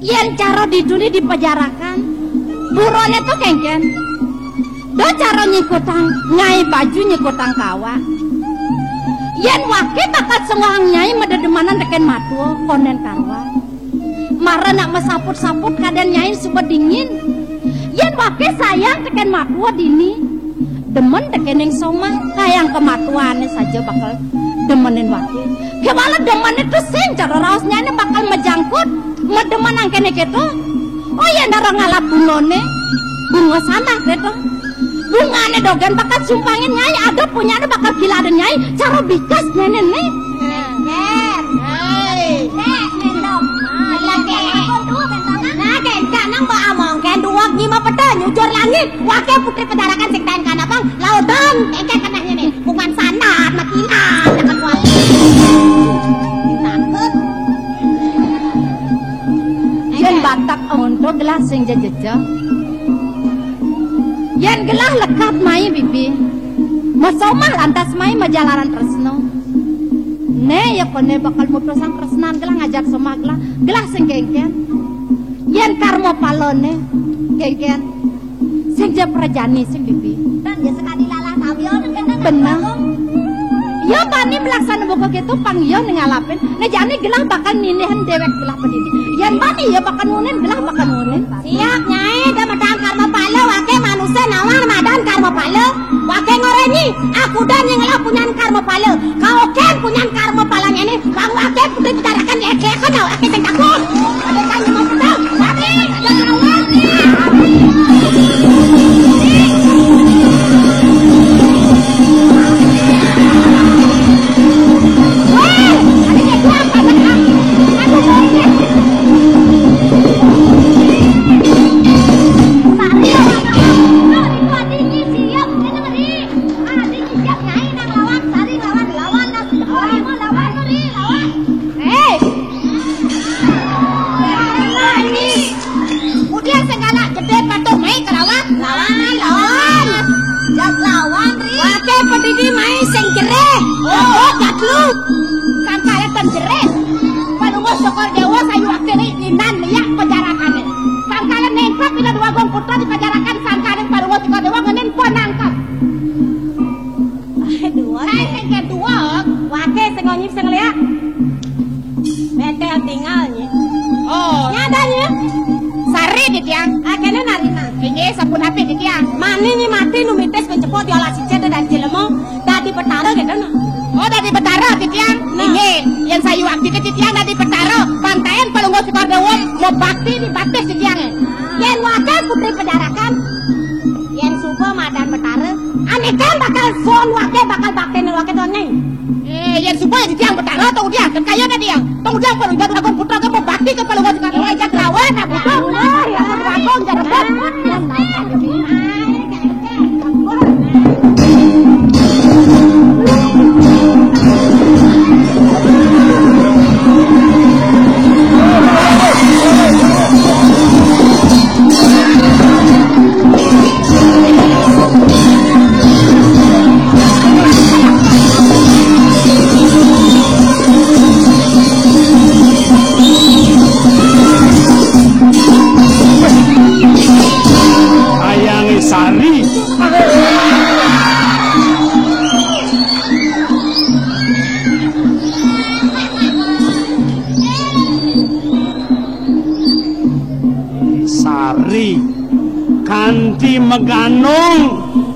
Yen cara diduni dipejarakan. Buronnya tuh kengken. Do cara nyikutang ngai baju nyikutang kawa. Yen wake bakat sengang nyai mededemanan deken matuo konden karwa. Mara nak mesaput-saput kaden nyai suba dingin. Yen wake sayang deken matuo dini. Demen deken yang soma kayang kematuannya saja bakal demenin wake. Kemana demen itu sing cara rausnya ini bakal menjangkut medemen angkene gitu. Oh iya nara ngalap bungone bunga sana gitu. Bungane dogen bakal sumpangin nyai ada punyanya bakal gila ada nyai cara bikas nenek nih. Nen, hei, nendom, lagi aku dua bentangan. Nah, kencan nang mbak among ken dua ngima peda nyujur langit. Wakil putri pedarakan sing tain kana bang lautan. Kencan kenahnya nih, bungan sanat makinan dekat wali. Takut. Yen batak untuk gelas sing jejejah. Yen gelah lekat mai bibi. Masomah lantas mai majalaran tresno. Ne ya kone bakal mutusan tresnan gelah ngajak somah gelah sing kengken. Yen karmo palone kengken. Sing je prajani sing bibi. Dan ya sekali lalah tawion kena bener. Ya bani melaksana buka gitu pangyo ngalapin. Ne jani gelah bakal ninihan dewek gelah pendidik. Yen bani ya bakal nunin gelah bakal nunin. Siap nyai da madang karma palo wake manusia nawan madan karma palo. Wake ngoreni aku dan yang lah punyan karma palo. Kau ken punyan karma palanya ini. Bang wake putri bicarakan ya kan wake sing takut. Ada kan mau betul. Wake jangan wake.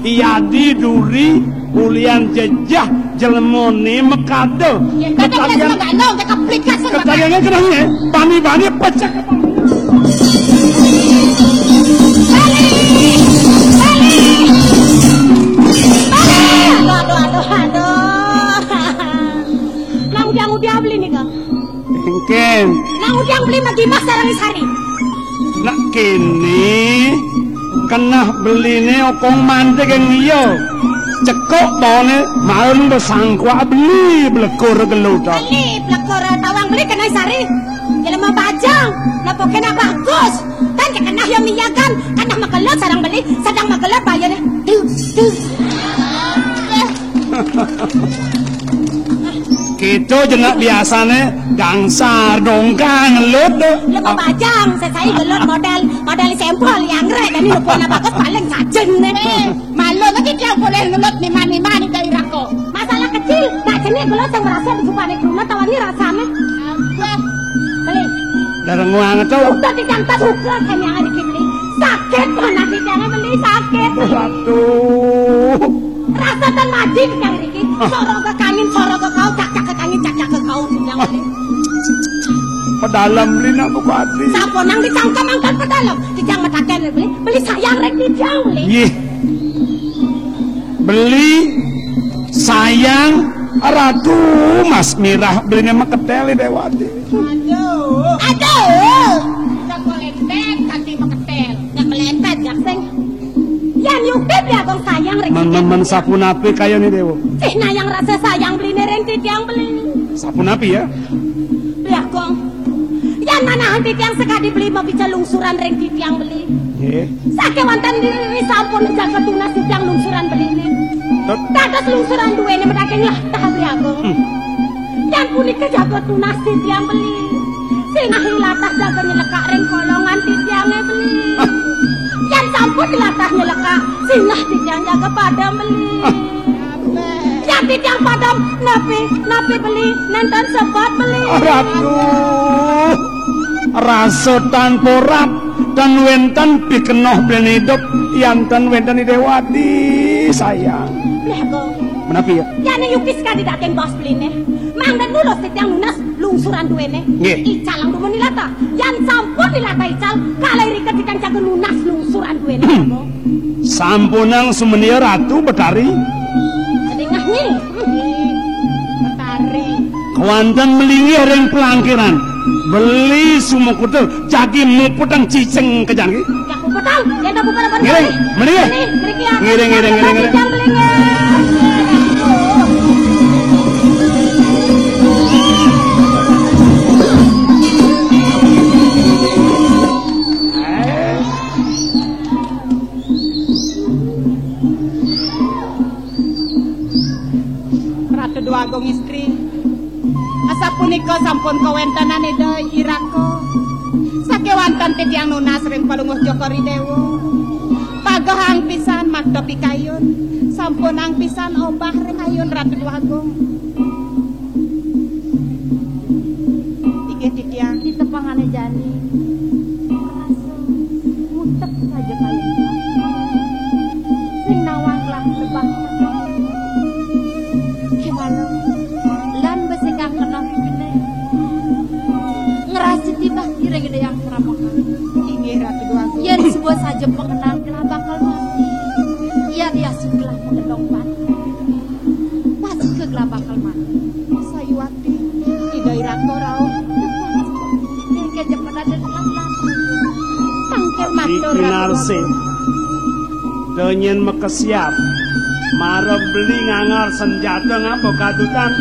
Iadi duri ulian jejah jelmone mekado. Ketayangan kenanya bani-bani pecah. Aduh. Nang udiang beli nih kak. Ken. Nang udiang beli magi mas sarang sari. Nak kini. Kena beline okong mantek yang iyo cekok bone malam bersangkwa beli belekur geludak beli belekur tawang beli kena sari jadi mau bajang napa kena bagus kan kena yang miyagan kena makelot sarang beli sedang makelot bayarnya Kita jenak biasane gangsar dongkang ngelut tuh. Lha bajang saya gelut model sampel yang rek dan ini pun bagus paling sajeng nih. Malu lagi dia boleh ngelut di mana-mana daerah kok. Masalah kecil, tak jenis gelut yang merasa di supane rumah tawani rasanya. Beli. Dareng banget tuh. Udah dicangkat ukur kan yang hari beli. Sakit mana jangan beli sakit. Waduh. Rasa tan mati yang iki. Sorong ke kanin, sorong ke kau, cak ke kanin, cak ke kau yang beli. Pedalam beli nak bupati. Sapo nang dicangkam angkat pedalam. Dijang mataken beli sayang rek dijang beli. Yih. Beli sayang ratu Mas Mirah belinya mah keteli Dewati. Aduh. Jak kolentet kanti meketel. Jak kolentet jak sing. Yan yukip ya bang sayang rek. Men sapu napi kaya nih Dewo. Nah yang rasa sayang beli reng titiang beli. Sapu napi ya? Ya kong. Yan mana henti tiang sekali beli mau bicara lungsuran reng titiang beli. Nggih. Sake wonten diri sampun jaga tunas titiang lungsuran beli ini. Dados lungsuran duwene medake lah tah beli aku. Yan punika jaga tunas titiang beli. Sing hilatah jaga nyelekak reng kolongan titiange beli. Yan sampun dilatah nyelekak sinah titiang jaga padam beli. Yan titiang padam napi beli nonton sepot beli. Aduh. Rasa tanpa rap dan wenten pikenoh beli hidup yanten wenten Dewati sayang. Lha kok. Menapi ya? Yan yukis ka didaken bos beline. Mangden nulos titiang lunas lungsuran duwene. Nggih. Ical lang dumun nilata. Yan sampun dilata ical kalai rika dikang jaga lunas lungsuran duwene. Sampunang sumenia Ratu Betari. Sedengah nyi. Betari. Kawantan melingi ring pelangkiran. Beli semua kutul jadi muputang ciceng ke jangi. Ya ku petang, ya dak pada pada. Ngiring, mending. Ngiring. Ratu Duagung istri. Asapunika sampun kawentanan eda irako. Sakewanten titiang nunas ring palungguh Joko Ridewo. Pagohang pisan makdo pikayun. Sampunang pisan obah ring ayun Ratu Duagung. Iki titiang Di tepangane jani. Mutep saja kaya. Sing nawanglah lebah. Gimana? Lan besikang kena bibine. Ngerasi tiba kira gede yang peramukan. inggih Ratu Duagung. Yen sebuah saja pengenal kena bakal mati. Ia dia sudah mengendong batu. Pasti kegela bakal mati. Sayuwati ida irako rauh. Yang kejepan ada dalam lati. Tangkel matur Ratu Kinarsi. Duagung. Denyen mekesiap. Marep beli ngangar senjata ngapa kadutan.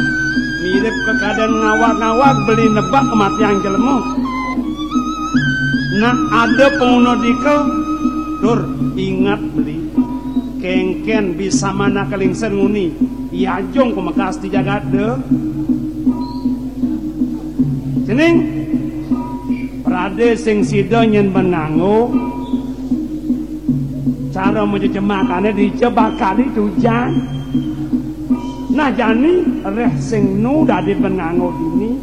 Mirip ke keadaan ngawak-ngawak beli nebak kematian jelemu. Nah ada penguno dikel. Dur ingat beli. Kengken bisa mana kelingsen nguni. Iajong kumekas di jagat de. Cening. Prade sing sida nyen benango. Cara menjemakannya dijebakkan itu jan. Nah jani reh sing nu dadi benango ini.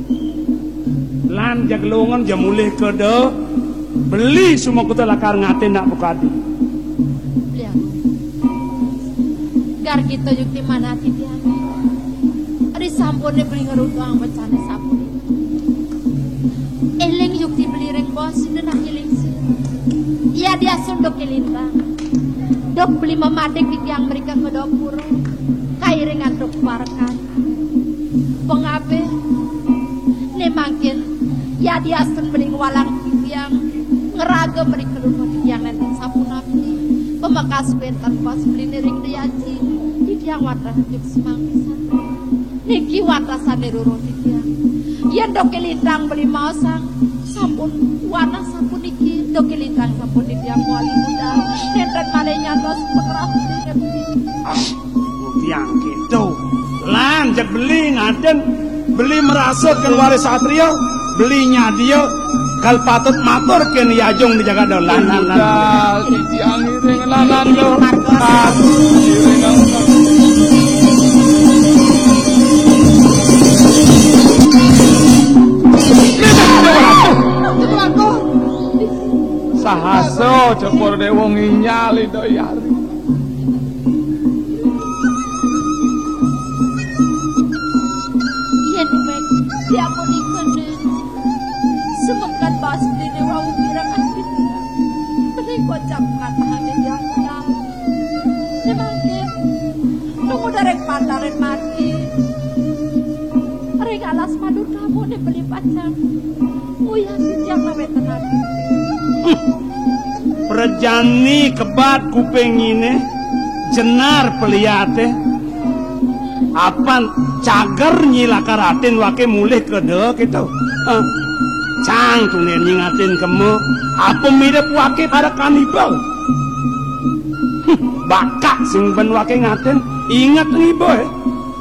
Lan jaglongan jamulih kede. Beli semua kita lakar ngatin nak bukadi. Lihat. Gar kita yukti mana titian. Ada sampurnya beli ngerutuang becane sampur. Eling yukti beli reng bos dan nak eling sih. Iya dia sundok kelintang. Dok beli memadek titiang mereka ke dapur. Kairingan dok parkan. Pengabe. Ne mangkin. Ya dia sen beli walang titiang. Ngeraga mereka rumah titiang nenten sapu napi. Pemakas bentar pas beli nering diaji. Titiang wadah juk semangkisan. Niki watasan neruro titiang. Yen dok kelintang beli mausang. Sampun warna sampun iki dok kelintang sampun titiang wali muda. Nenten malenya dos pekerap. Tiang gitu. Lan jak beli ngaden beli merasa keluar satria belinya dia kal patut matur ken yajong dijaga dolanan titiang iring lanan lo sahaso cepor dewong nyali doyari yen mek diapunikeun semekat bas dene wau pirang asli tadi kocap kata hanya yang ulang nemangke nunggu derek pataren mati rek alas madur kamu dibeli pacar uya sejak nawe tenan Perjani kebat kuping ini jenar peliate apan cager nyilaka ratin wake mulih kede gitu cang tunen nyingatin kemu apa mirip wake pada kanibal bakak sing ben wake ngatin ingat nih boy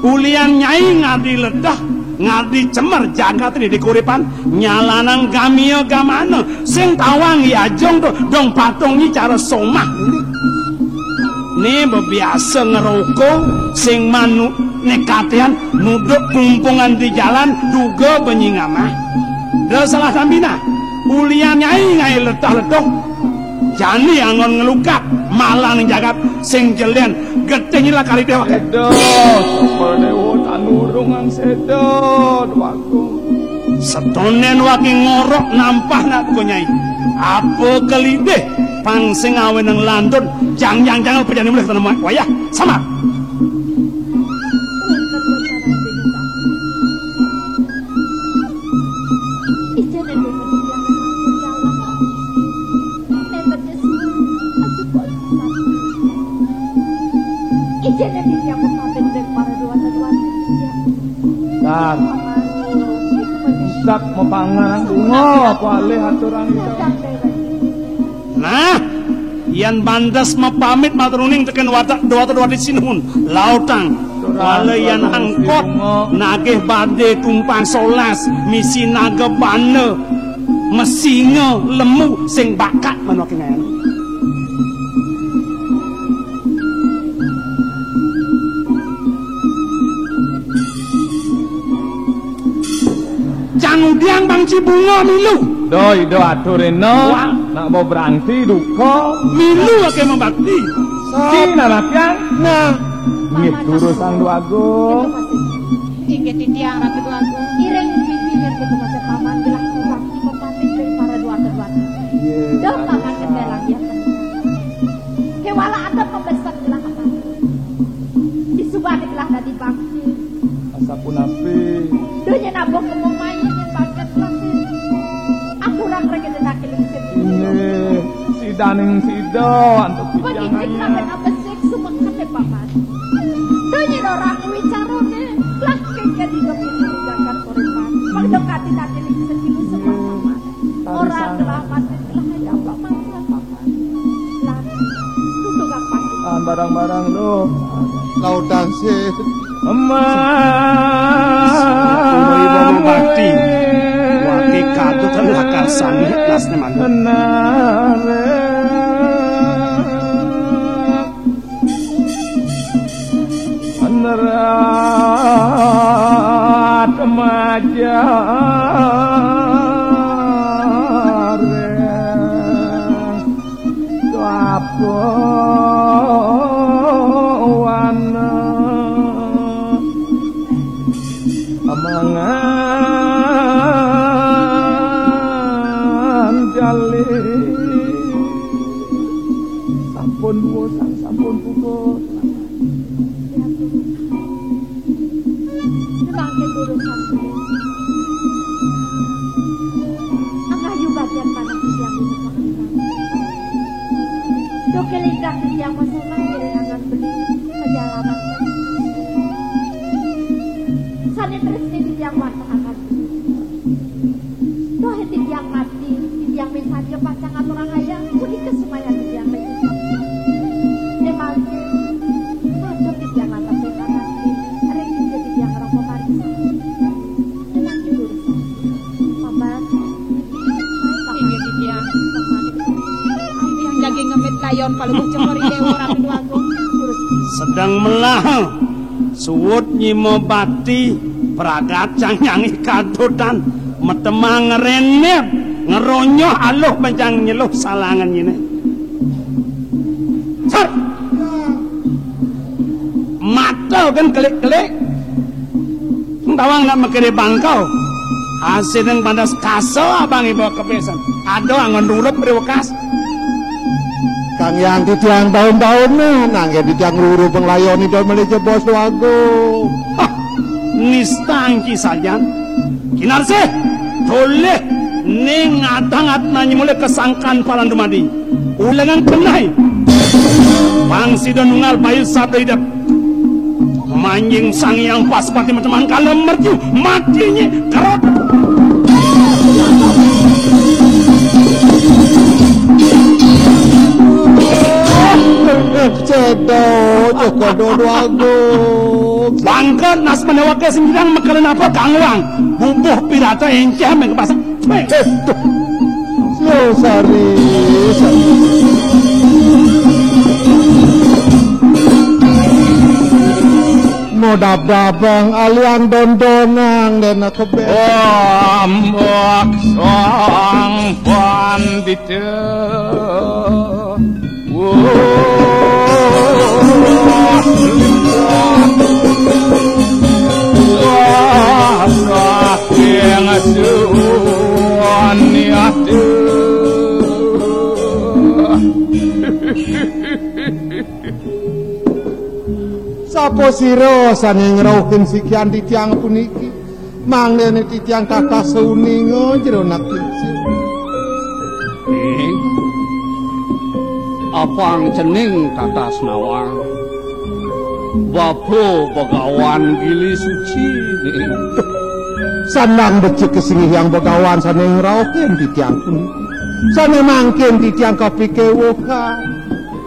ulian nyai ngadi ledah ngadi cemer jagat ini di kuripan nyalanang gamio gamana sing tawang yajong tuh dong patongi cara somah ini biasa ngerokok sing manu nekatian nuduk kumpungan di jalan duga benyingamah dah salah sambina ulian nyai ngai letah-letah jani angon ngelukat malang jagat sing jelian geteng lah kali dewa sedo cepor dewo tanurungan sedo waku setonen waki ngorok nampah nak nyai apa kelideh pang sing awe nang landun jangan perjalanan mulai tanam wayah sama dan sak mepangan bunga pale aturan nah yan bandas mapamit maturuning teken watak doa-doa di sinun lautang wala yan angkot nageh bade tumpang solas misi naga bane mesinga lemu sing bakat manokingan Jangudiang bang Cibunga milu doi do atureno nak mau berangti duko milu ake membakti sina rakyat nah ngit turu sang duagung inggih titiang ratu duagung ireng pipingan ke tempat paman gelah bakti mempatih dari para duata-duata dah makan kedelang ya kewala ada pembesar gelah apa di subadi gelah dari bakti asapun api donya nabok kemumai si daning sido untuk pijangannya apa seks semua kate paman tanya orang wicarone lah kaya di dokter jagat korepan pagdekati natin sa kilo semua paman orang kelamat lah ada paman paman lah tutug apa barang-barang lo lautang si ibu bakti waki katu terlakar sangit nasne mandu menerat majar apa wana amangan jali sampun bosan sampun pupus dipakai guru sampai layon palungguh Jokori Dewa Ratu Agung. Sedang melah suwut nyimo bati pragat canyangi kadotan metemang ngerenep ngeronyoh aluh panjang nyeluh salangan ini. Sar mata kan kelik-kelik tawang nak makere bangkau hasil yang pandas kaso abang ibu kebesan ada angon rurup berewakas Kang yang titiang tahun-tahun nangge titiang luru penglayon itu melihat bos wago. Nistangki saja kinar sih toleh ning atangat nanyi mulai kesangkan palan dumadi ulangan kenai bangsi dan nungal bayu sabda hidup manjing sang yang pas pati teman kalau merju matinya kerot Cedok Joko Agung bangkat nas menewake sembilan makanan apa kangwang bubuh pirata encah mengkepas Sari modab-dabang alian dondonang dan aku Ambak sang pandita Sapo siro saning ngrauhin sikian titiang puniki manglene titiang kakak seuningo jero nakisi apang cening kata senawang Bapo Begawan Gili Suci sanang becek kesingih yang Begawan saning ngrauhin titiang puniki saning mangkin titiang kopi kewokan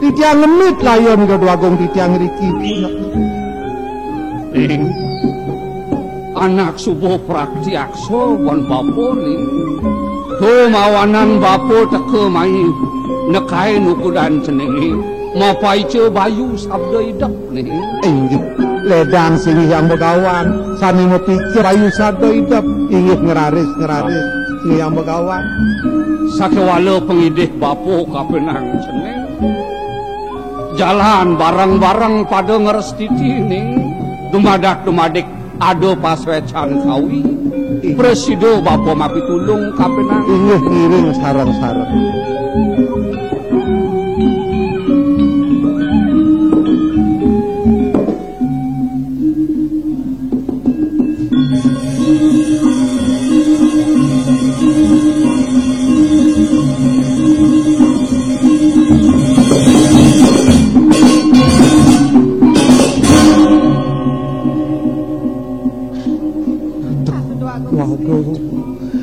titiang lemit layon Agung titiang riki anak subuh praktiakso wan bapo ni tumawanan bapo teke mai nekai nukudan cenengi mapai ce bayu sabda idap ni inggih ledang singih yang Begawan sani ngepikir bayu sabda idap inggih ngeraris singih yang Begawan sakewala pengidih bapo kapenang ceneng jalan barang-barang pada ngerestiti ni dumadak-dumadik ado paswecan kawi presido bapo mapitulung kapenang inggih ngiring sarang-sarang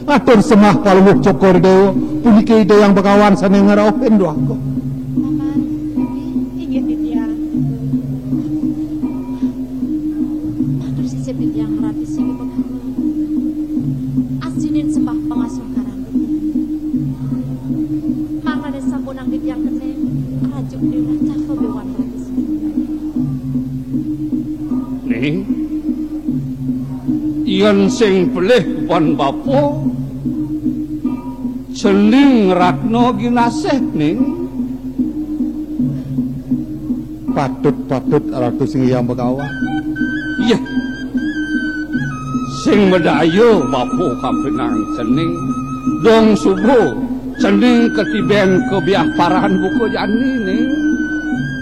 atur semah palungguh Jokori Dewa puniki ide yang Begawan saning ngrauhin doaku Inggih titiang matur sisip titiang rati sing Begawan asinin sembah pangasuh karang mangane sampunang titiang kene rajuk diracah kebewan rati sing ning yen sing pelih wan bapo cening ratno ginaseh ning patut ratu sing yang Begawan iya sing medayo bapo kapenang cening dong subuh cening ketiben kebiah parahan buku jani ning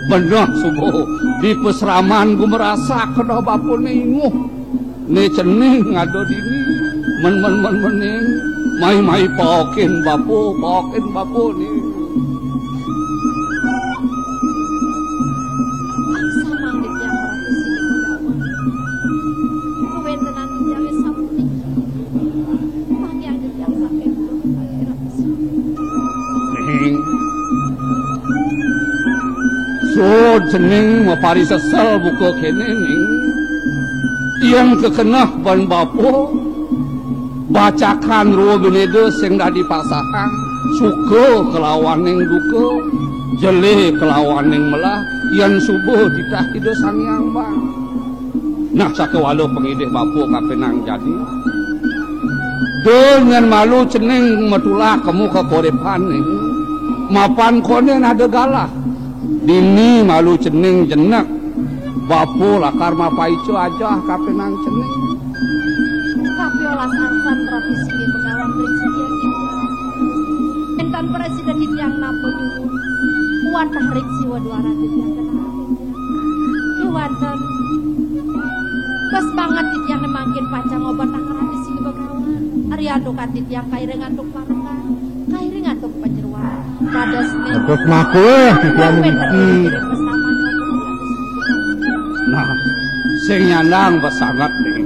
bener subuh di peseraman gue merasa kena bapo ninguh ne cening ngado dini men ning mai pokin bapo ni samang titiang rati sing Begawan kuwentenan titiang sampuni panjang titiang sampai rati sing ning so cening mapari sesel buku kene ning yang kekenah ban bapo bacakan ruwa benedo sing dah dipasahkan suka kelawan ning duka jeli kelawaning melah yen subuh ditah ide Sang Hyang Bang. Nah sakewalo pengidih bapu kapenang jadi dengan malu cening metulah kamu ke korepan mapan konen ada galah dini malu cening jenak bapu lakar mapaico aja kapenang cening tapi olah sarkan profesi Begawan presiden entan presiden di tiang nampun wantah riksi waduara di tiang kenal wantah kes banget di tiang nemangkin pacang obat akaran di sini Begawan Ariando kanti tiang kairi ngantuk parengan kairi ngantuk penyeruan pada sini terus maku di tiang iki nah sing nyandang besangat nih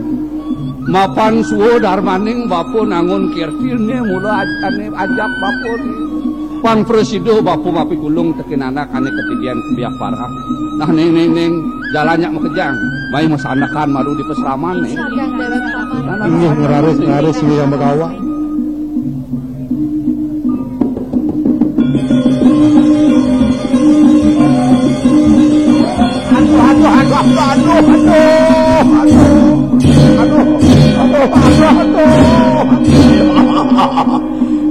mapan suwo darmaning bapu nangun kirtilnya mula ajak bapu Pan Presido bapu mapi gulung tekin anak ane ketidian kebiak parah. Nah ning jalannya mekejang. Mai masanakan maru di pesraman nih. Ini ngaris yang Begawan.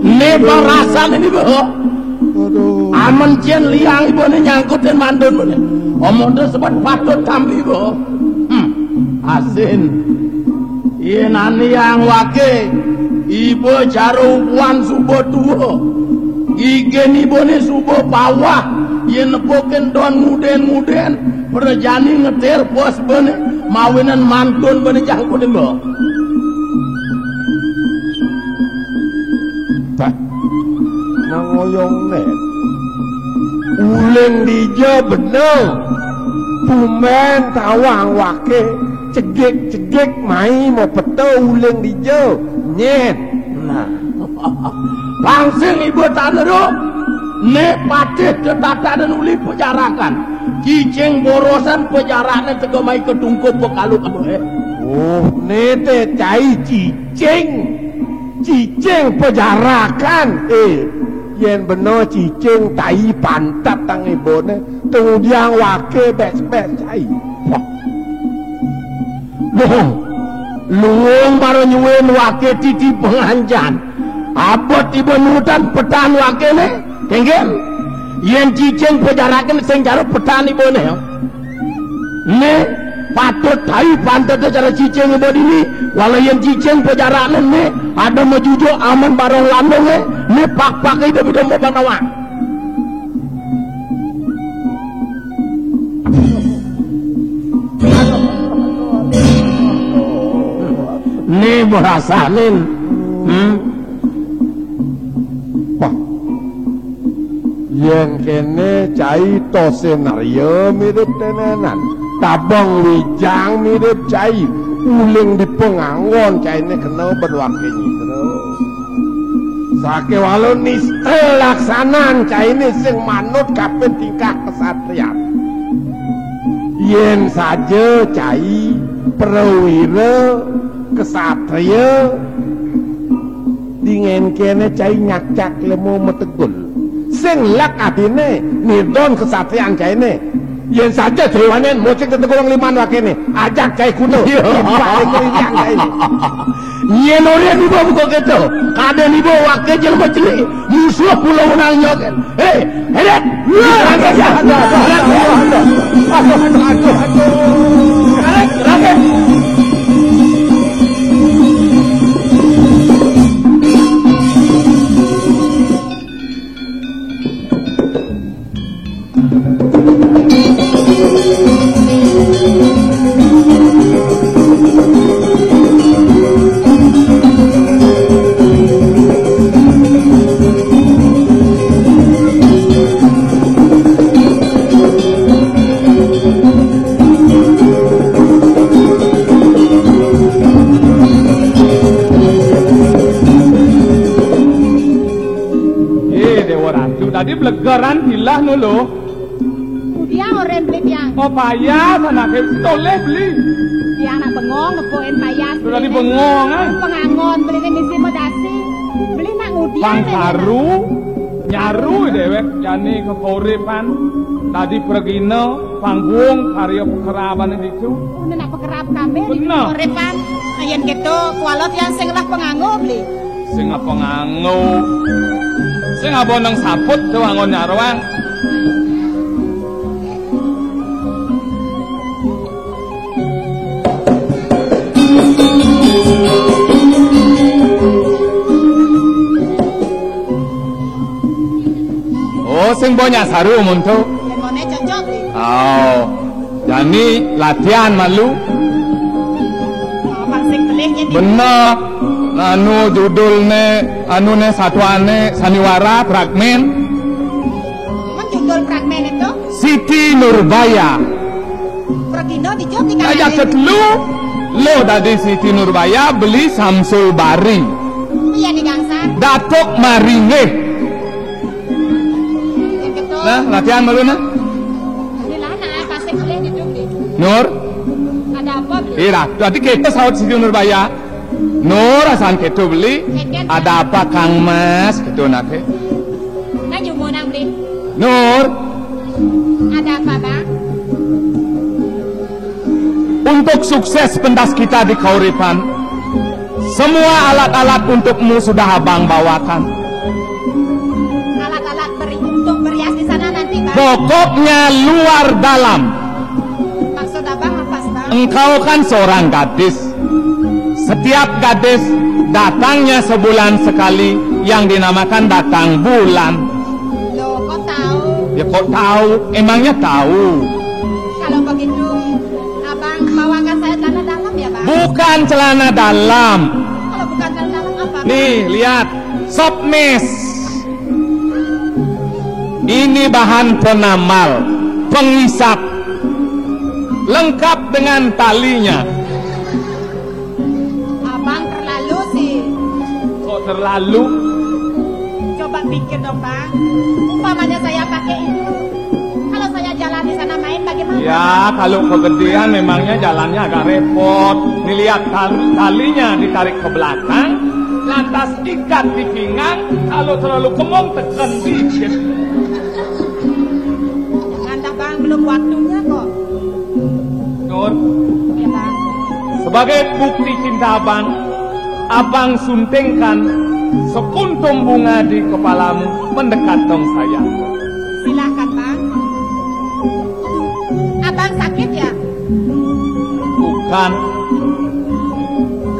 Ini perasan ini bu. Aman cien liang ibu ini nyangkut dan mandun bu. Omong itu sebut patut kambi bu. Asin. Iya nani yang wake. Ibu jaru puan subuh tua. Igen ibu ini subuh bawah. Iya nepokin don muden. Berjani ngetir bos bene. Mawinan mantun bene jangkut bu. Nangoyong nek uleng dija bener pumen tawang wake cegek mai mau peto uleng dija nyet nah langsung ibu tanero ne patih ketata dan uli pejarakan cicing borosan pejarakan tego mai ketungkup bekalu oh nete cai cicing pejarakan yen beno cicing tai pantat tang ibone tungjang wake bes cai luung baru nyuwen wake titi penganjan abot ibu nutan petan wake ne tenggem yen cicing pejarakan sing jaro petan ibone ne patut tai pantat cara cicing ibu ini walau yang cicing pejarakan ne ada majujo aman barang lambung ne pak itu bisa mau banawa ne berasanin wah yang kene cai to senario mirip tenanan tabang wijang mirip cai uling di pengangon cai ini kena berwarkenya terus sake walau niste laksanan cai ini sing manut kapen tingkah kesatrian yen saja cai perwira kesatria dingen kene cai nyakcak lemu metegul sing lak adine nidon kesatrian cai ini yen saja dewanen mocek tetegurang liman wakene ajak cai kuno balik keriang cai ini yen ore nibo buka gitu kade nibo wake jelma cili musuh pulau menang nyoken hedet tadi belegaran hilah nulu dia orang beli yang oh payah mana kayak toleh beli dia anak bengong ngepoin payah tadi bengong pengangon beli ini misi medasi beli nak ngudian bang karu nyaru dewek jani kepuripan tadi pergino panggung karya pekeraban itu Nenek pekerap kami di Bener. Korepan. Ayen gitu kualot yang sing lah penganggo beli. sing apa nganggo sing apa nang saput tuh angon nyarwang oh sing bonya saru muntu Yen mone cocok beli. oh jani latihan malu Bang sing pelih yen bener anu judulne anu ne satuane saniwara fragmen men judul fragmen itu Siti Nurbaya Pergino dijawab di aja kanan. ketelu lo dari Siti Nurbaya beli Samsul Bari Iya di gangsan. Datuk Maringe Yen gitu. nah latihan malu nah Ini lah nak pas sing pelih dijawab beli. Nur Ada apa beli? ira tadi kita saut Siti Nurbaya Nur asan ketu beli ada apa Kang Mas ketu nake Nang jumo nang beli. Nur Ada apa bang? untuk sukses pentas kita di Kauripan semua alat-alat untukmu sudah abang bawakan Alat-alat untuk berias di sana nanti bang. pokoknya luar dalam Maksud abang apa bang? engkau kan seorang gadis setiap gadis datangnya sebulan sekali yang dinamakan datang bulan Loh kok tahu? ya kok tahu emangnya tahu Kalau begitu abang bawakan saya celana dalam ya bang? bukan celana dalam Kalau bukan celana dalam apa? Bang? nih lihat sopmes ini bahan penamal pengisap lengkap dengan talinya Abang terlalu sih. kok terlalu Coba pikir dong bang. Umpamanya saya pakai itu. Kalau saya jalan di sana main bagaimana? ya kalau kegedean memangnya jalannya agak repot nih lihat talinya ditarik ke belakang lantas ikat di pinggang kalau terlalu kemong tekan dikit Jangan dah bang, belum waktunya kok. Nur Ya bang. sebagai bukti cinta abang suntingkan sekuntum bunga di kepalamu mendekat dong saya Silahkan bang. Abang sakit ya? bukan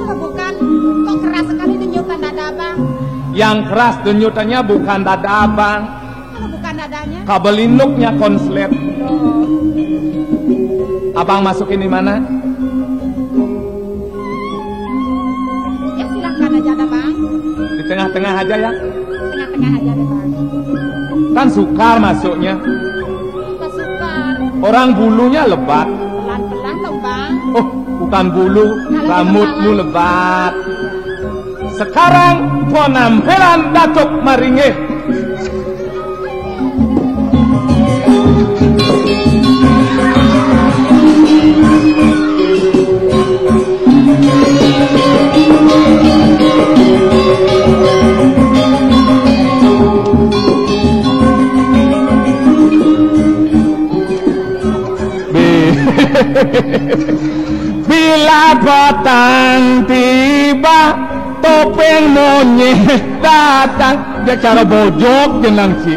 Kalau bukan, kok keras sekali denyutan dada abang? yang keras denyutannya bukan dada abang Kalau bukan dadanya? kabel induknya konslet Oh, abang masukin di mana ya silahkan aja dah bang. di tengah-tengah aja ya Tengah-tengah aja deh bang. kan sukar masuknya Tak sukar. orang bulunya lebat Pelan-pelan dong bang. oh bukan bulu rambutmu lebat sekarang penampilan Datuk Maringe bila petang tiba topeng monyet datang dia cara bojok jenang si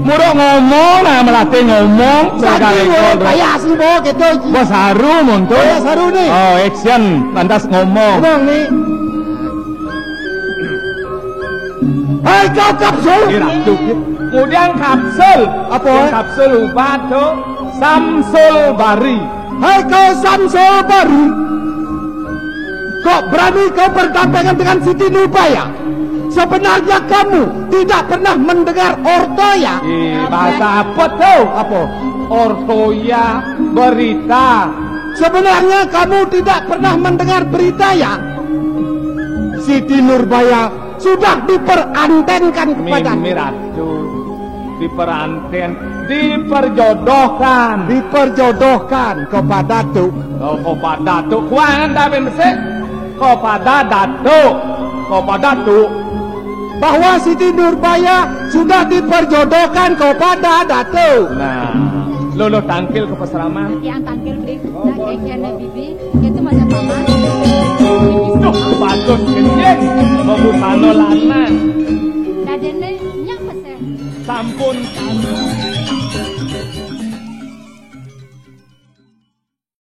murah ngomong nah melatih ngomong kayak asli bawa gitu bos haru muncul kayak saru nih oh action lantas ngomong ngomong nih hai kau kapsul kemudian kapsul Apa? yang kapsul obat tuh Samsul Bari hai kau Samsul Bari kok berani kau berdampingan dengan Siti Nurbaya sebenarnya kamu tidak pernah mendengar ortoya bahasa apa tuh apa ortoya berita sebenarnya kamu tidak pernah mendengar berita ya Siti Nurbaya sudah diperantenkan kepada Mimi Ratu diperanten diperjodohkan kepada Datuk kepada Datuk kuangan dah bemse kepada Datuk bahwa Siti Nurbaya sudah diperjodohkan kepada Datuk. Nah, lo tangkil ke peseraman. Yang tangkil beli. Nah, kayaknya bibi, itu masa paman. Bagus kencing, membutano lanang. Dadene nyapa sih? Sampun.